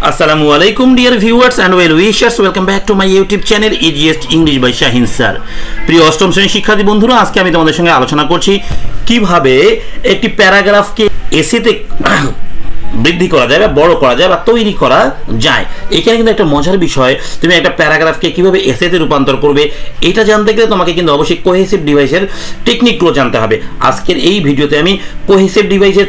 Assalamu alaikum dear viewers and well wishers, welcome back to my YouTube channel Easiest English by Shahin sir. প্রিয় অষ্টম শ্রেণীর শিক্ষার্থী বন্ধুরা, আজকে আমি তোমাদের সঙ্গে আলোচনা করছি কিভাবে একটি প্যারাগ্রাফকে এসেতে বৃদ্ধি করা যায় বা বড় করা যায় বা তৈরি করা যায়। এখানে কিন্তু একটা মজার বিষয়, তুমি একটা প্যারাগ্রাফকে কিভাবে এসেতে রূপান্তর করবে এটা জানতে গেলে তোমাকে কিন্তু অবশ্যই কোহেসিভ ডিভাইসের টেকনিকগুলো জানতে হবে। আজকের এই ভিডিওতে আমি কোহেসিভ ডিভাইসের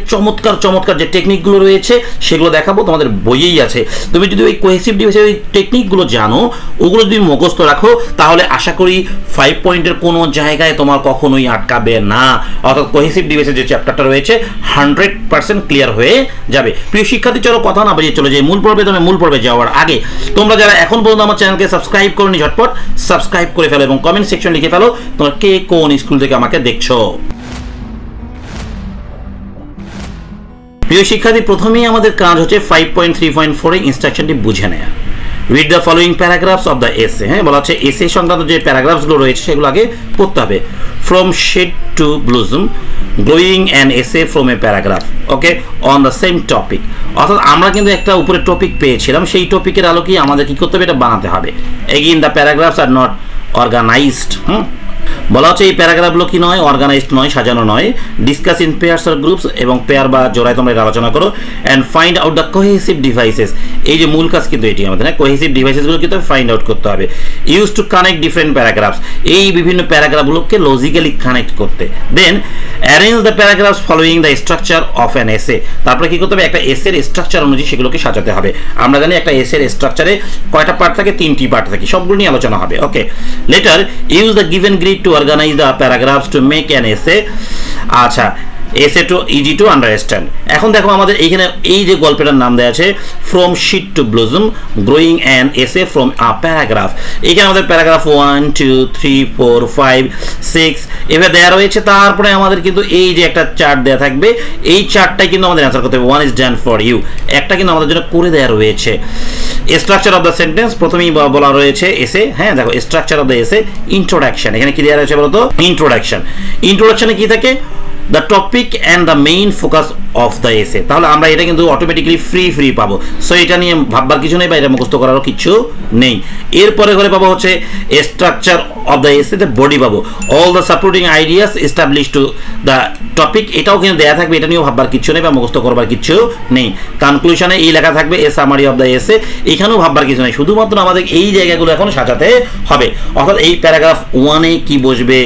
চমৎকার যে টেকনিকগুলো রয়েছে সেগুলো দেখাবো, তোমাদের বইয়েই আছে। তুমি যদি ওই কোহেসিভ ডিভাইসের ওই টেকনিকগুলো জানো, ওগুলো যদি মুখস্থ রাখো, তাহলে আশা করি 5 পয়েন্টের কোনো জায়গায় তোমার কখনোই আটকাবে না। অর্থাৎ কোহেসিভ ডিভাইসের যে চ্যাপ্টারটা রয়েছে 100% ক্লিয়ার হয়ে যাবে। প্রিয় শিক্ষার্থী, চলো কথা না বাজিয়ে চলে যাই মূল পর্বে। তবে মূল পর্বে যাওয়ার আগে তোমরা যারা এখন পর্যন্ত আমার চ্যানেলকে সাবস্ক্রাইব করোনি, ঝটপট সাবস্ক্রাইব করে ফেলো এবং কমেন্ট সেকশন লিখে ফেলো তোমরা কে কোন স্কুল থেকে আমাকে দেখছো। প্রিয় শিক্ষার্থী, প্রথমেই আমাদের কাজ হচ্ছে 5.3.4 এর ইনস্ট্রাকশনটি বুঝে নেওয়া। Read the following paragraphs of the এসে। হ্যাঁ, বলা হচ্ছে এসে সংক্রান্ত যে প্যারাগ্রাফসগুলো রয়েছে সেগুলো আগে পড়তে হবে। From shade to blossom, glowing an essay from a paragraph, okay, on the same topic. অর্থাৎ আমরা কিন্তু একটা উপরে টপিক পেয়েছিলাম, সেই টপিকের আলোকেই আমাদের কি করতে হবে, এটা বানাতে হবে। Again the paragraphs are not organised. বলা হচ্ছে এই প্যারাগ্রাফগুলো কি নয়, অর্গানাইজড নয়, সাজানো নয়। Discuss in pairs or groups, এবং পেয়ার বা জোড়ায় তোমরা এটা আলোচনা করো। And find out the cohesive devices. এই যে মূল কাজ কিন্তু এটি আমাদের, কোহেসিভ ডিভাইসেসগুলো কিন্তু ফাইন্ড আউট করতে হবে। Use to connect different paragraphs, এই বিভিন্ন প্যারাগ্রাফগুলোকে লজিক্যালি কানেক্ট করতে। Then arrange the paragraphs following the structure of an essay. তারপরে কি করতে হবে, একটা এসের স্ট্রাকচার অনুযায়ী সেগুলোকে সাজাতে হবে। আমরা জানি একটা এসের স্ট্রাকচারে কয়টা পার্ট থাকে, 3টি পার্ট থাকে, সবগুলো নিয়ে আলোচনা হবে। Okay, later use the given grid to organize the paragraphs to make an essay। আচ্ছা, essay to easy to understand। এখন দেখো আমাদের এইখানে এই যে গল্পটার নাম দেওয়া আছে from sheet to blossom, growing an essay from a paragraph. এইখানে আমাদের প্যারাগ্রাফ 1 2 3 4 5 6 এভাবে দেওয়া রয়েছে। তারপরে আমাদের কিন্তু এই যে একটা চার্ট দেওয়া থাকবে, এই চার্টটাই কিন্তু আমাদের অ্যান্সার করতে হবে। 1 is done for you, একটা কিন্তু আমাদের জন্য করে দেওয়া রয়েছে। স্ট্রাকচার অফ দ্য সেন্টেন্স, প্রথমেই বলা রয়েছে এসে। হ্যাঁ, দেখো স্ট্রাকচার অফ দ্য এসে, ইন্ট্রোডাকশন। এখানে কি দেওয়া রয়েছে বলতো, ইন্ট্রোডাকশনে কি থাকে, the topic and the main focus of the essay। তাহলে আমরা এটা কিন্তু অটোমেটিক্যালি ফ্রি পাবো। সো এটা নিয়ে ভাববার কিছু নেই বা এটা মুখস্থ করারও কিছু নেই। এরপরে করে পাবো হচ্ছে structure of the essay, body পাবো। All the supporting ideas establish to the topic, এটাও কিন্তু দেয়া থাকবে, এটা নিয়েও ভাববার কিছু নেই বা মুখস্থ করবার কিছু নেই। কনক্লুশনে এই লেখা থাকবে এ সামারি অফ দ্য এসে, এখানেও ভাববার কিছু নেই, শুধুমাত্র আমাদের এই জায়গাগুলো এখন সাজাতে হবে। অর্থাৎ এই প্যারাগ্রাফ 1-এ কি বসবে,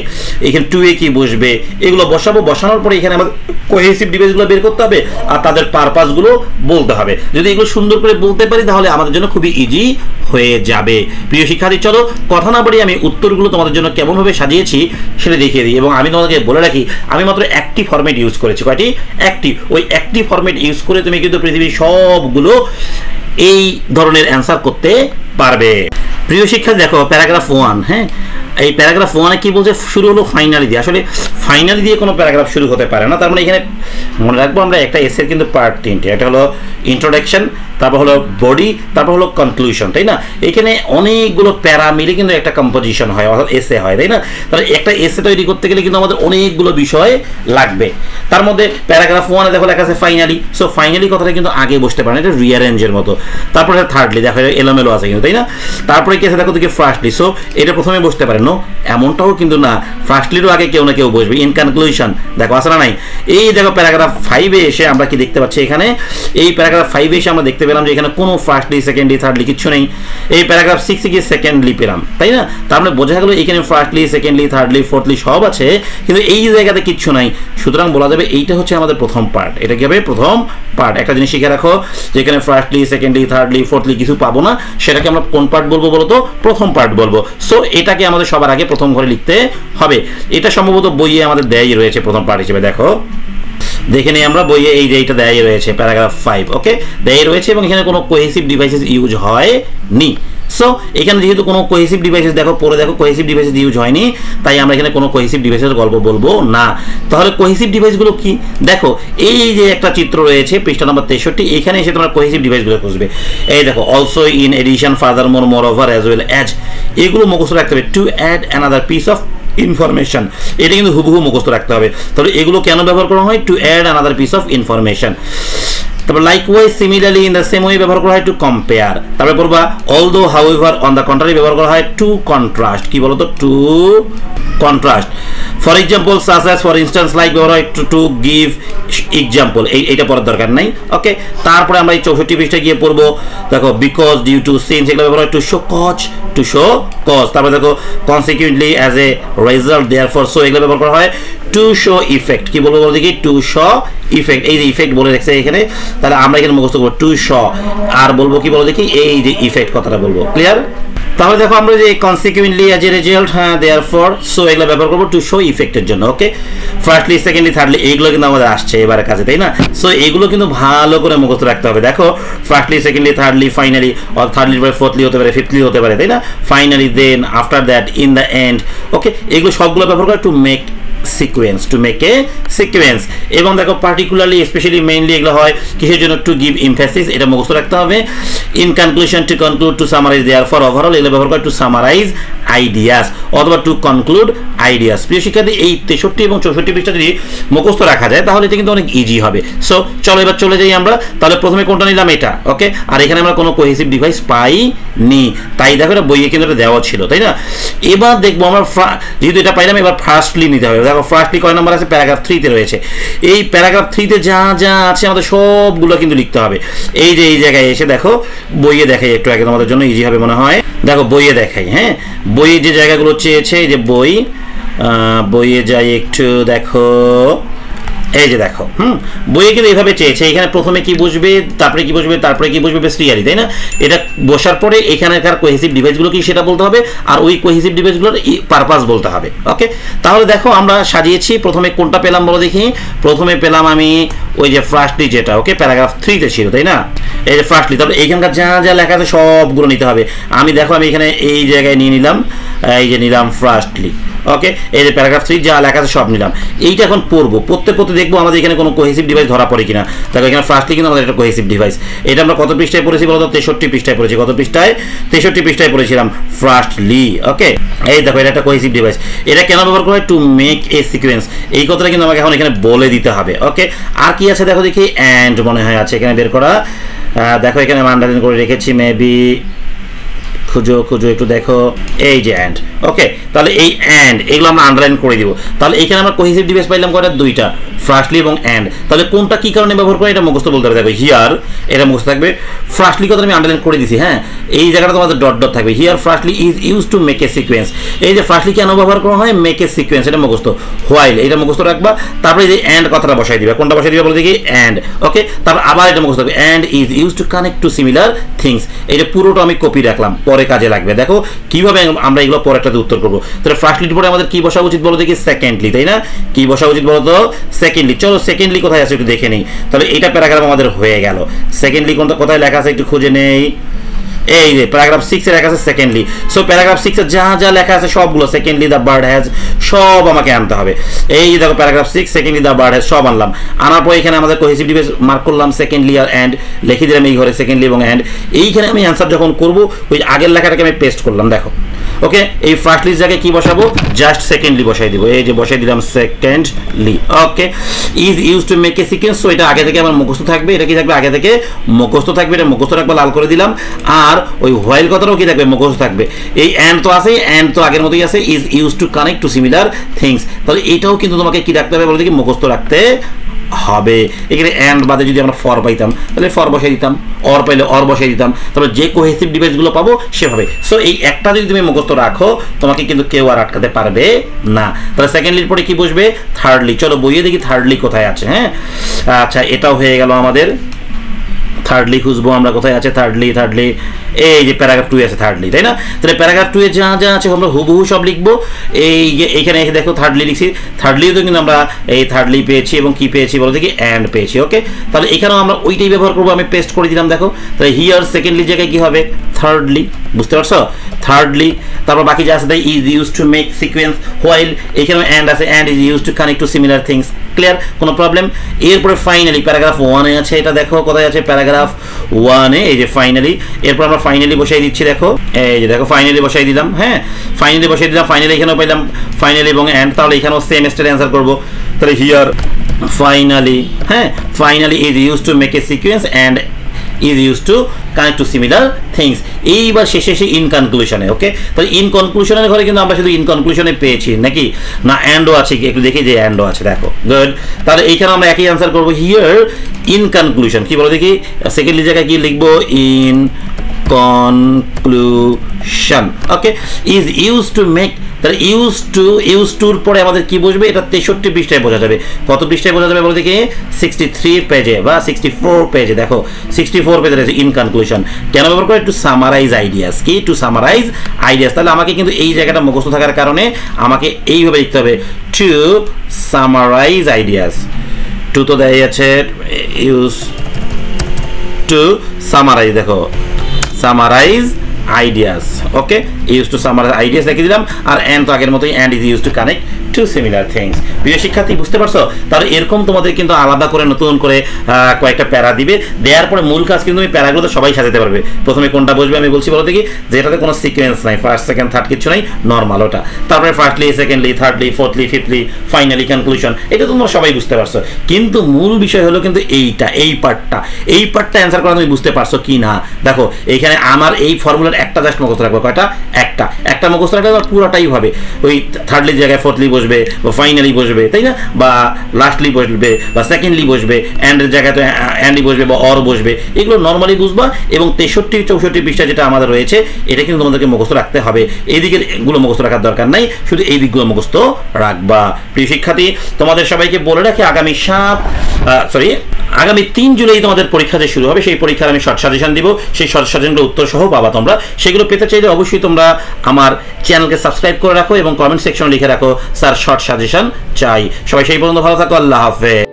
এখানে 2-এ কি বসবে, এগুলো বসানোর পরে এখানে আমাদের কোহেসিভ ডিভাইসগুলো বের করতে হবে আর তাদের পারপাসগুলো বলতে হবে। যদি এগুলো সুন্দর করে বলতে পারি তাহলে আমাদের জন্য খুবই ইজি হয়ে যাবে। প্রিয় শিক্ষার্থী, চলো কথা না বাড়িয়ে আমি উত্তরগুলো তোমাদের জন্য কেমনভাবে সাজিয়েছি সেটা দেখিয়ে দিই। এবং আমি তোমাদেরকে বলে রাখি, আমি মাত্র একটি ফরম্যাট ইউজ করেছি। কয়টি? একটি। ওই একটি ফরম্যাট ইউজ করে তুমি কিন্তু পৃথিবীর সবগুলো এই ধরনের অ্যান্সার করতে পারবে। প্রিয় শিক্ষার্থী, দেখো প্যারাগ্রাফ 1। হ্যাঁ, এই প্যারাগ্রাফ 1-এ কি বলছে, শুরু হলো ফাইনালি দিয়ে। আসলে ফাইনালি দিয়ে কোনো প্যারাগ্রাফ শুরু হতে পারে না। তার মানে এখানে মনে রাখবো আমরা একটা এসের কিন্তু পার্ট 3টে। এটা হলো ইন্ট্রোডাকশন, তারপর হলো বডি, তারপর হলো কনক্লুশন, তাই না? এখানে অনেকগুলো প্যারা মিলে কিন্তু একটা কম্পোজিশন হয়, অর্থাৎ এসে হয়, তাই না? তাহলে একটা এসে তৈরি করতে গেলে কিন্তু আমাদের অনেকগুলো বিষয় লাগবে। তার মধ্যে প্যারাগ্রাফ 1-এ দেখো লেখা আছে ফাইনালি। সো ফাইনালি কথাটা কিন্তু আগে বসতে পারে না, এটা রিঅ্যারেঞ্জের মতো। তারপরে থার্ডলি দেখো এলোমেলো আছে কিন্তু, তাই না? তারপরে কি আছে দেখো দেখি ফার্স্টলি। সো এটা প্রথমে বসতে পারে, নো এমনটাও কিন্তু না, ফার্স্টলিরও আগে কেউ না কেউ বসবে। ইন কনক্লুশন দেখো আছে না নাই? এই দেখো প্যারাগ্রাফ 5-এ এসে আমরা কি দেখতে পাচ্ছি, এখানে এই প্যারাগ্রাফ 5-এ এসে আমরা দেখতে পেলাম যে এখানে কোনো ফার্স্টলি সেকেন্ডলি থার্ডলি কিছু নেই। এই প্যারাগ্রাফ 6-এ গিয়ে সেকেন্ডলি পেলাম, তাই না? তার মানে বোঝা গেল এখানে ফার্স্টলি সেকেন্ডলি থার্ডলি ফোর্থলি সব আছে, কিন্তু এই জায়গাতে কিচ্ছু নাই। সুতরাং বলা যাবে এইটা হচ্ছে আমাদের প্রথম পার্ট। এটা কি হবে, প্রথম পার্ট। একটা জিনিস শিখে রাখো, যেখানে ফার্স্টলি সেকেন্ডলি থার্ডলি ফোর্থলি কিছু পাবো না, সেটাকে আমরা কোন পার্ট বলবো বলো তো, প্রথম পার্ট বলবো। সো এটাকে আমাদের সবার আগে প্রথম ঘরে লিখতে হবে। এটা সম্ভবত বইয়ে আমাদের দেয়াই রয়েছে প্রথম পার্ট হিসেবে। দেখো দেখে নিই আমরা বইয়ে, এই যে এইটা দেয়াই রয়েছে প্যারাগ্রাফ 5। ওকে, দেয়াই রয়েছে এবং এখানে কোনো কোহেসিভ ডিভাইসেস ইউজ হয়নি। সো এখানে যেহেতু কোনো কোহেসিভ ডিভাইসেস দেখো পরে দেখো কোহেসিভ ডিভাইসেস ইউজ হয়নি, তাই আমরা এখানে কোনো কোহেসিভ ডিভাইসের গল্প বলবো না। তাহলে কোহেসিভ ডিভাইসগুলো কি, দেখো এই যে একটা চিত্র রয়েছে পৃষ্ঠা নম্বর 63, এখানে এসে তোমরা কোহেসিভ ডিভাইসগুলো খুঁজবে। এই দেখো also, in addition, furthermore, moreover, as well as, এগুলো মুখস্থ রাখতে হবে। To add another piece of information, এটা কিন্তু হুবহু মুখস্থ রাখতে হবে। তাহলে এগুলো কেন ব্যবহার করা হয়, to add another piece of information. তারপর likewise similarly in the same way ব্যবহার করা হয় টু কম্পেয়ার। তারপরে পড়বা although however on the contrary ব্যবহার করা হয় টু কন্ট্রাস্ট। কি বলতো? To contrast. For example such as, for instance, like ব্যবহার হয় টু গিভ এক্সাম্পল। এইটা পড়ার দরকার নাই। ওকে, তারপরে আমরা এই 64 পৃষ্ঠায় গিয়ে পড়বো। দেখো বিকজ, ডিউ টু, সিন্স, এগুলো ব্যবহার হয় to show cause, to show cause. তারপরে দেখো consequently, as a result, therefore, so, এগুলো ব্যবহার করা হয় টু শো ইফেক্ট। কি বলবো বলতে কি? To show effect. এই যে ইফেক্ট বলে রেখেছে এখানে, তাহলে আমরা এখানে মুখস্থ করবো টু শো। আর বলবো কি বলো দেখি? এই যে ইফেক্ট কথাটা বলবো। ক্লিয়ার? তাহলে দেখো আমরা যে কনসিকুয়েন্টলি, অ্যাজ এ রেজাল্ট, হ্যাঁ, দেয়ারফর, সো, এগুলো ব্যবহার করবো টু শো ইফেক্টের জন্য। ওকে, ফার্স্টলি, সেকেন্ডলি, থার্ডলি, এইগুলো কিন্তু আমাদের আসছে এবারে কাছে, তাই না? সো এগুলো কিন্তু ভালো করে মুখস্থ রাখতে হবে। দেখো firstly, secondly, thirdly, finally, or থার্ডলির পরে ফোর্থলি হতে পারে, ফিফথলি হতে পারে, তাই না? Finally, then, after that, in the end. Okay, এগুলো সবগুলো ব্যবহার করে to make sequence, to make a sequence. এবং দেখো পার্টিকুলারলি, স্পেশালি, মেইনলি এগুলো হয় কিসের জন্য? টু গিভ এমফাসিস, এটা মুখস্থ রাখতে হবে। In conclusion, to conclude, to summarise, therefore, overall, এগুলো ব্যবহার করে টু সামারাইজ আইডিয়াস অথবা টু কনক্লুড আইডিয়াস। প্রিয় শিক্ষার্থী, এই 63 এবং 64 পৃষ্ঠা যদি মুখস্থ রাখা যায় তাহলে এটা কিন্তু অনেক ইজি হবে। সো চলো এবার চলে যাই আমরা। তাহলে প্রথমে কোনটা নিলাম? এটা। ওকে, আর এখানে আমরা কোনো কোহেসিভ ডিভাইস পাইনি, তাই দেখো এটা বইয়ে কিন্তু এটা দেওয়া ছিল, তাই না? এবার দেখবো আমরা, যেহেতু এটা পাইলাম, এবার ফার্স্টলি নিতে হবে। দেখো ফার্স্টলি কয় নাম্বার আছে? প্যারাগ্রাফ 3-তে রয়েছে। এই প্যারাগ্রাফ 3-তে যা যা আছে আমাদের সবগুলো কিন্তু লিখতে হবে। এই যে এই জায়গায় এসে দেখো, বইয়ে দেখাই একটু আগে, তোমাদের জন্য ইজি হবে মনে হয়। দেখো বইয়ে দেখাই, হ্যাঁ, বইয়ে যে জায়গাগুলো চেয়েছে, এই যে বইয়ে যাই একটু, দেখো এই যে দেখো, বইয়ে কিন্তু এইভাবে চেয়েছে। এখানে প্রথমে কি বুঝবে, তারপরে কি বুঝবে, তারপরে কি বুঝবে, বেশ ক্লিয়ারই, তাই না? এটা বসার পরে এখানকার কোহেসিভ ডিভাইসগুলো কি সেটা বলতে হবে, আর ওই কোহেসিভ ডিভাইসগুলোর পারপাস বলতে হবে। ওকে, তাহলে দেখো আমরা সাজিয়েছি। প্রথমে কোনটা পেলাম বলো দেখি? প্রথমে পেলাম আমি ওই যে ফার্স্টলি, যেটা ওকে প্যারাগ্রাফ 3-তে ছিল, তাই না? এই যে ফার্স্টলি, তারপরে এইখানকার যা যা লেখা আছে সবগুলো নিতে হবে। আমি দেখো আমি এখানে এই জায়গায় নিয়ে নিলাম, এই যে নিলাম ফার্স্টলি। ওকে, এই যে প্যারাগ্রাফ 3 যা লেখা আছে সব নিলাম। এইটা এখন পড়বো, পড়তে দেখবো আমাদের এখানে কোনো কোহেসিভ ডিভাইস ধরা পড়ে কিনা। দেখো এখানে ফার্স্টলি কিন্তু আমাদের একটা কোহেসিভ ডিভাইস। এটা আমরা কত পৃষ্ঠায় পড়েছি বলতো? 63 পৃষ্ঠায় পড়েছি। কত পৃষ্ঠায়? 63 পৃষ্ঠায় পড়েছিলাম ফার্স্টলি। ওকে, এই দেখো এটা একটা কোহেসিভ ডিভাইস। এটা কেন ব্যবহার করা হয়? Two make a sequence. এই কথাটা কিন্তু আমাকে এখন এখানে বলে দিতে হবে। ওকে, আর কি আছে দেখো দেখি? অ্যান্ড মনে হয় আছে এখানে বের করা। দেখো এখানে আমি আন্ডারলাইন করে রেখেছি, মেবি খুঁজো একটু দেখো, এই যে অ্যান্ড। ওকে, তাহলে এই অ্যান্ড এগুলো আমরা আন্ডারলাইন করে দিব। তাহলে এখানে আমরা কোহেসিভ ডিভাইস পাইলাম কয়টা? 2টা, ফার্স্টলি এবং অ্যান্ড। তাহলে কোনটা কি কারণে ব্যবহার করে এটা মুখস্থ বলতে হবে। দেখো হিয়ার, এটা মুখস্থ থাকবে। ফার্স্টলি কথা আমি আন্ডারলাইন করে দিছি, হ্যাঁ, এই জায়গাটা তোমাদের ডট ডট থাকবে। Here firstly is use two make a sequence. এই যে ফার্স্টলি কেন ব্যবহার করা হয়? মেক এ সিকোয়েন্স, এটা মুখস্থ। হোয়াইল, এটা মুখস্থ রাখবা। তারপরে এই যে অ্যান্ড কথাটা বসাই দিবা। কোনটা বসাই দিবা বলে দেখি? অ্যান্ড। ওকে, তারপর আবার এটা মুখস্থ থাকবে, and is use to connect two similar things. এটা পুরোটা আমি কপি রাখলাম, পরে কাজে লাগবে। দেখো কিভাবে আমরা এগুলো পরেরটাতে উত্তর করবো। তাহলে ফার্স্টলির পরে আমাদের কি বসা উচিত বলো দেখি? সেকেন্ডলি, তাই না? কি বসা উচিত বলো তো? সেকেন্ডলি। চলো সেকেন্ডলি কোথায় আছে একটু দেখে নেই। তাহলে এইটা প্যারাগ্রাফ আমাদের হয়ে গেল। সেকেন্ডলি কোথায় লেখা আছে একটু খুঁজে নেই। এই যে প্যারাগ্রাফ 6-এ লেখা আছে সেকেন্ডলি। সো প্যারাগ্রাফ 6-এ যা যা লেখা আছে সবগুলো, সেকেন্ডলি দ্য বার্ড হ্যাজ, সব আমাকে আনতে হবে। এই যে দেখো paragraph 6, secondly the bird has, সব আনলাম। আনার পরে এখানে আমাদের কোহেসিভ ডিভাইস মার্ক করলাম, সেকেন্ডলি আর অ্যান্ড লিখে দিলাম এই ঘরে, সেকেন্ডলি এবং অ্যান্ড। এইখানে আমি অ্যান্সার যখন করবো ওই আগের লেখাটাকে আমি পেস্ট করলাম। দেখো ওকে, এই ফার্স্টলির জায়গায় কি বসাবো? জাস্ট সেকেন্ডলি বসাই দিব। এই যে বসাই দিলাম secondly. Okay, is use two make a sequence. So এটা আগে থেকে আমার মুখস্থ থাকবে। এটা কি থাকবে? আগে থেকে মুখস্থ থাকবে। এটা মুখস্থ রাখবো, লাল করে দিলাম। আর ওই হোয়াইল কথাটাও কি থাকবে? মুখস্থ থাকবে। এই অ্যান্ড তো আছে, অ্যান্ড তো আগের মতোই আছে, is use to connect two similar things. তাহলে এটাও কিন্তু তোমাকে কি রাখতে হবে বলে দেখি? মুখস্থ রাখতে হবে। এখানে অ্যান্ড বাদে যদি আমরা ফর পাইতাম তাহলে ফর বসাই দিতাম, অর পাইলে অর বসাই দিতাম। তাহলে যে কোহেসিভ ডিভাইসগুলো পাবো সেভাবে। সো এই একটা যদি তুমি মুখস্থ রাখো তোমাকে কিন্তু কেউ আর আটকাতে পারবে না। তাহলে সেকেন্ডলির পরে কি বসবে? থার্ডলি। চলো বইয়ে দেখি থার্ডলি কোথায় আছে। হ্যাঁ, আচ্ছা, এটাও হয়ে গেল আমাদের। থার্ডলি খুঁজবো আমরা, কোথায় আছে থার্ডলি? এই যে প্যারাগ্রাফ 2 আছে থার্ডলি, তাই না? তাহলে প্যারাগ্রাফ 2 এ যা যা আছে আমরা হুবহু সব লিখবো। এইখানে এসে দেখো থার্ডলি লিখছি। থার্ডলিও তো কিন্তু আমরা এই থার্ডলি পেয়েছি এবং কি পেয়েছি বলো দেখি? অ্যান্ড পেয়েছি। ওকে, তাহলে এখানেও আমরা ওইটাই ব্যবহার করবো। আমি পেস্ট করে দিলাম। দেখো তাহলে হিয়ার সেকেন্ডলি জায়গায় কি হবে? থার্ডলি। বুঝতে পারছো? থার্ডলি। তারপর বাকি যা আছে is use two make sequence, while এখানেও অ্যান্ড আছে, and is use to connect two similar things. Clear? কোনো প্রবলেম? এরপরে ফাইনালি প্যারাগ্রাফ 1-এ আছে। এটা দেখো কোথায় আছে? প্যারাগ্রাফ 1-এ, এই যে ফাইনালি। এরপর আমরা ফাইনালি বসাই দিচ্ছি। দেখো এই যে দেখো ফাইনালি বসাই দিলাম। হ্যাঁ, ফাইনালি বসাই দিলাম। ফাইনালি এখানেও পাইলাম ফাইনালি এবং অ্যান্ড। তাহলে এখানেও সেম স্টাইলে অ্যান্সার করবো। তাহলে হিয়ার finally, হ্যাঁ, finally is used to make a sequence and is used to connect to similar things. এইবার শেষে এসে ইন কনক্লুশনে, ওকে, তাহলে ইন কনক্লুশনের ঘরে কিন্তু আমরা শুধু ইন কনক্লুশনে পেয়েছি নাকি না, অ্যান্ডও আছে কি একটু দেখি যে অ্যান্ডও আছে, দেখো গুড। তাহলে এইখানে আমরা একই অ্যান্সার করবো, হিয়ার ইন কনক্লুশন কি বলো দেখি, সেকেন্ডলি জায়গায় কি লিখবো, in conclusion, okay, is use to make, তাহলে ইউজ টুর পরে আমাদের কি বসবে, এটা 63 পৃষ্ঠায় বোঝা যাবে। কত পৃষ্ঠায় বোঝা যাবে বলো দেখি, 63 পেজে বা 64 পেজে, দেখো 64 পেজে রয়েছে ইন কনক্লুশন। কেন ব্যবহার করে, টু সামারাইজ আইডিয়াস, কি টু সামারাইজ আইডিয়াস। তাহলে আমাকে কিন্তু এই জায়গাটা মুখস্থ থাকার কারণে আমাকে এইভাবে লিখতে হবে, টু সামারাইজ আইডিয়াস। টু তো দেয় আছে, ইউজ টু সামারাইজ, দেখো summarise ideas, okay, use to summarise ideas লিখে দিলাম। আর এন্ড তো আগের মতোই, and is use to connect two similar things. প্রিয় শিক্ষার্থী বুঝতে পারছো? তাহলে এরকম তোমাদের কিন্তু আলাদা করে নতুন করে কয়েকটা প্যারা দিবে, দেওয়ার পরে মূল কাজ কিন্তু তুমি প্যারাগুলো সবাই সাজাতে পারবে। প্রথমে কোনটা বসবে আমি বলছি বলো দেখি, যেটাতে কোনো সিকোয়েন্স নাই, ফার্স্ট সেকেন্ড থার্ড কিছু নাই, নর্মাল ওটা। তারপরে firstly, secondly, thirdly, fourthly, fifthly, finally, conclusion, এটা তোমরা সবাই বুঝতে পারছো। কিন্তু মূল বিষয় হলো কিন্তু এইটা, এই পার্টটা অ্যান্সার করা তুমি বুঝতে পারছো কি না। দেখো এইখানে আমার এই ফর্মুলার একটা জাস্ট মুখস্থ রাখবো, কয়টা, একটা মুখস্থ রাখলে আমার পুরোটাই হবে। ওই থার্ডলি জায়গায় ফোর্থলি বসবে বা ফাইনালি বসবে, তাই না, বা লাস্টলি বসবে বা সেকেন্ডলি বসবে, অ্যান্ডের জায়গায় তো অ্যান্ডই বসবে বা অর বসবে, এগুলো নর্মালি বুঝবা। এবং 63-64 পৃষ্ঠা যেটা আমাদের রয়েছে এটা কিন্তু তোমাদেরকে মুখস্থ রাখতে হবে। এই দিকের এগুলো মুখস্থ রাখার দরকার নাই, শুধু এই দিকগুলো মুখস্থ রাখবা। প্রিয় শিক্ষার্থী তোমাদের সবাইকে বলে রাখি, আগামী 3 জুলাই তোমাদের পরীক্ষা যে শুরু হবে, সেই পরীক্ষার আমি শর্ট সাজেশন দিব। সেই শর্ট সাজেশনগুলো উত্তর সহ পাবা তোমরা। সেগুলো পেতে চাইলে অবশ্যই তোমরা আমার চ্যানেলকে সাবস্ক্রাইব করে রাখো এবং কমেন্ট সেকশনে লিখে রাখো, স্যার শর্ট সাজেশন চাই। সবাই সেই পর্যন্ত ভালো থাকো, আল্লাহ হাফেজ।